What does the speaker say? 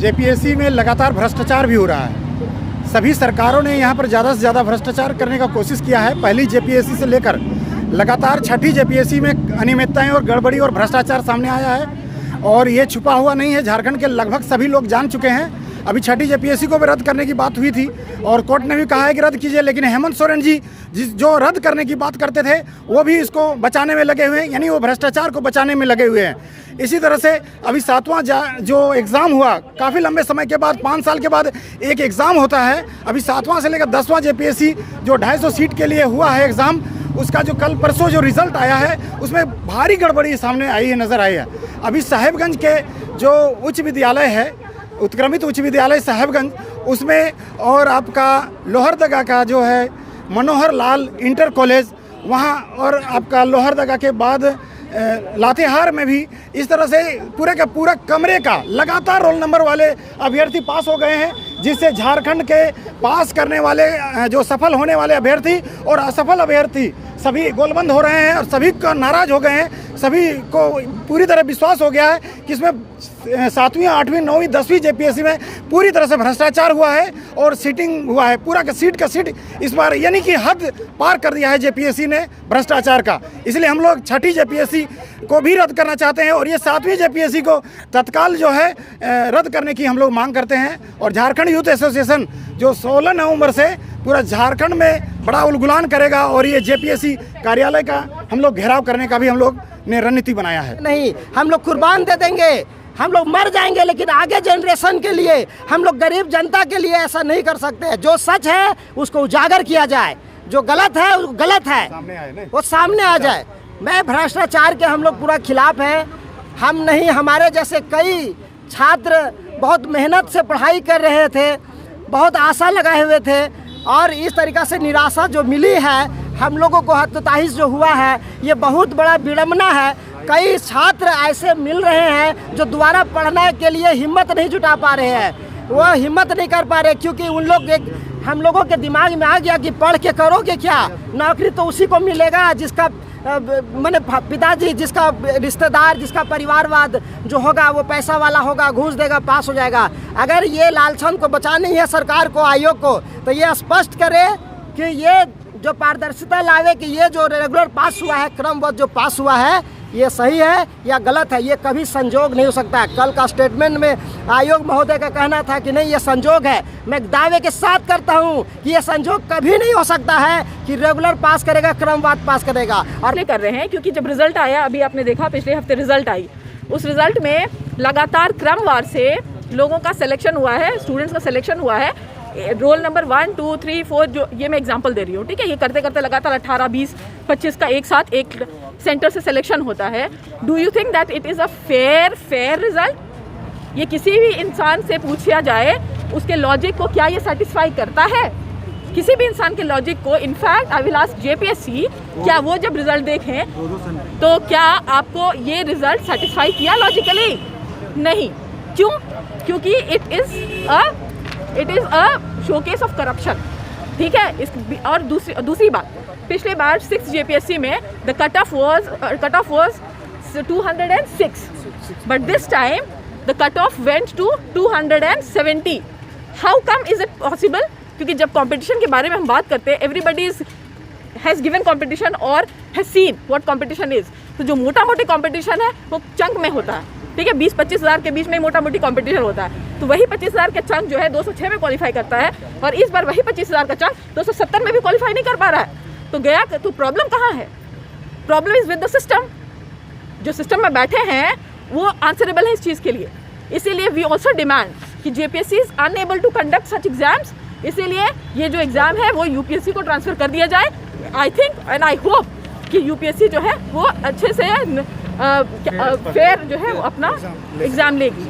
JPSC में लगातार भ्रष्टाचार भी हो रहा है। सभी सरकारों ने यहाँ पर ज़्यादा से ज़्यादा भ्रष्टाचार करने का कोशिश किया है। पहली जेपीएससी से लेकर लगातार छठी जेपीएससी में अनियमितताएं और गड़बड़ी और भ्रष्टाचार सामने आया है और ये छुपा हुआ नहीं है। झारखंड के लगभग सभी लोग जान चुके हैं। अभी छठी जेपीएससी को भी रद्द करने की बात हुई थी और कोर्ट ने भी कहा है कि रद्द कीजिए, लेकिन हेमंत सोरेन जी जो रद्द करने की बात करते थे वो भी इसको बचाने में लगे हुए हैं, यानी वो भ्रष्टाचार को बचाने में लगे हुए हैं। इसी तरह से अभी 7वां जो एग्ज़ाम हुआ, काफ़ी लंबे समय के बाद 5 साल के बाद एक एग्ज़ाम होता है। अभी 7वां से लेकर 10वां जेपीएससी जो 250 सीट के लिए हुआ है एग्ज़ाम, उसका जो कल परसों जो रिज़ल्ट आया है उसमें भारी गड़बड़ी सामने आई है, नज़र आई है। अभी साहेबगंज के जो उच्च विद्यालय है, उत्क्रमित उच्च विद्यालय साहेबगंज, उसमें और आपका लोहरदगा का जो है मनोहर लाल इंटर कॉलेज वहाँ, और आपका लोहरदगा के बाद लातेहार में भी इस तरह से पूरे का पूरा कमरे का लगातार रोल नंबर वाले अभ्यर्थी पास हो गए हैं, जिससे झारखंड के पास करने वाले जो सफल होने वाले अभ्यर्थी और असफल अभ्यर्थी सभी गोलबंद हो रहे हैं और सभी का नाराज हो गए हैं। सभी को पूरी तरह विश्वास हो गया है कि इसमें 7वीं 8वीं 9वीं 10वीं जेपीएससी में पूरी तरह से भ्रष्टाचार हुआ है और सीटिंग हुआ है। पूरा का सीट इस बार यानी कि हद पार कर दिया है जेपीएससी ने भ्रष्टाचार का। इसलिए हम लोग छठी जेपीएससी को भी रद्द करना चाहते हैं और ये 7वीं जेपीएससी को तत्काल जो है रद्द करने की हम लोग मांग करते हैं। और झारखंड यूथ एसोसिएशन जो 16 नवंबर से पूरा झारखंड में बड़ा उलगुलान करेगा और ये जेपीएससी कार्यालय का हम लोग घेराव करने का भी हम लोग ने रणनीति बनाया है। नहीं, हम लोग कुर्बान दे देंगे, हम लोग मर जाएंगे, लेकिन आगे जनरेशन के लिए, हम लोग गरीब जनता के लिए ऐसा नहीं कर सकते। जो सच है उसको उजागर किया जाए, जो गलत है वो गलत है, वो सामने आ जाए। मैं भ्रष्टाचार के हम लोग पूरा खिलाफ हैं। हम नहीं, हमारे जैसे कई छात्र बहुत मेहनत से पढ़ाई कर रहे थे, बहुत आशा लगाए हुए थे और इस तरीक़ा से निराशा जो मिली है, हम लोगों को हतोत्साहित जो हुआ है, ये बहुत बड़ा विडंबना है। कई छात्र ऐसे मिल रहे हैं जो दोबारा पढ़ने के लिए हिम्मत नहीं जुटा पा रहे हैं, वो हिम्मत नहीं कर पा रहे क्योंकि हम लोगों के दिमाग में आ गया कि पढ़ के करोगे क्या, नौकरी तो उसी को मिलेगा जिसका मैंने पिताजी, जिसका रिश्तेदार, जिसका परिवारवाद जो होगा वो पैसा वाला होगा, घूस देगा, पास हो जाएगा। अगर ये लालछन को बचानी है सरकार को, आयोग को, तो ये स्पष्ट करे कि ये जो पारदर्शिता लावे कि ये जो रेगुलर पास हुआ है, क्रमबद्ध जो पास हुआ है, ये सही है या गलत है। ये कभी संजोग नहीं हो सकता। कल का स्टेटमेंट में आयोग महोदय का कहना था कि नहीं, ये संजोग है। मैं दावे के साथ करता हूँ कि ये संजोग कभी नहीं हो सकता है कि रेगुलर पास करेगा, क्रमवार पास करेगा। और कर रहे हैं क्योंकि जब रिजल्ट आया, अभी आपने देखा पिछले हफ्ते रिजल्ट आई, उस रिजल्ट में लगातार क्रमवार से लोगों का सिलेक्शन हुआ है, स्टूडेंट्स का सिलेक्शन हुआ है। रोल नंबर 1 2 3 4 जो ये मैं एग्जांपल दे रही हूँ, ठीक है। ये करते करते लगातार 18 20 25 का एक साथ एक सेंटर से सिलेक्शन होता है। Do you think that it is a fair result? ये किसी भी इंसान से पूछा जाए उसके लॉजिक को, क्या ये सेटिस्फाई करता है किसी भी इंसान के लॉजिक को? In fact I will ask JPSC, क्या वो जब रिजल्ट देखें तो क्या आपको ये रिजल्ट सेटिस्फाई किया लॉजिकली? नहीं। क्यों? क्योंकि it is a showcase of corruption, ठीक है। और दूसरी बात, पिछले बार 6 जेपीएससी में the cut off was 206, but this time the cut off went to 270। How come is it possible? क्योंकि जब कंपटीशन के बारे में हम बात करते हैं, एवरीबडी हैज़ गिवन कंपटीशन और has seen what competition is. तो जो मोटा मोटी कंपटीशन है वो चंक में होता है, ठीक है। 20-25 हज़ार के बीच में मोटा मोटी कंपटीशन होता है। तो वही 25 हज़ार का चंक जो है 206 में क्वालिफाई करता है और इस बार वही 25 हज़ार का चंक 270 में भी क्वालिफाई नहीं कर पा रहा है। तो गया, तो प्रॉब्लम कहाँ है? Problem is with the system. जो सिस्टम में बैठे हैं वो आंसरेबल है इस चीज़ के लिए। इसीलिए वी ऑल्सो डिमांड कि JPSC is unable to conduct such exams. इसीलिए ये जो एग्ज़ाम है वो यूपीएससी को ट्रांसफ़र कर दिया जाए। I think and I hope कि यूपीएससी जो है वो अच्छे से फेयर जो है वो अपना एग्ज़ाम लेगी।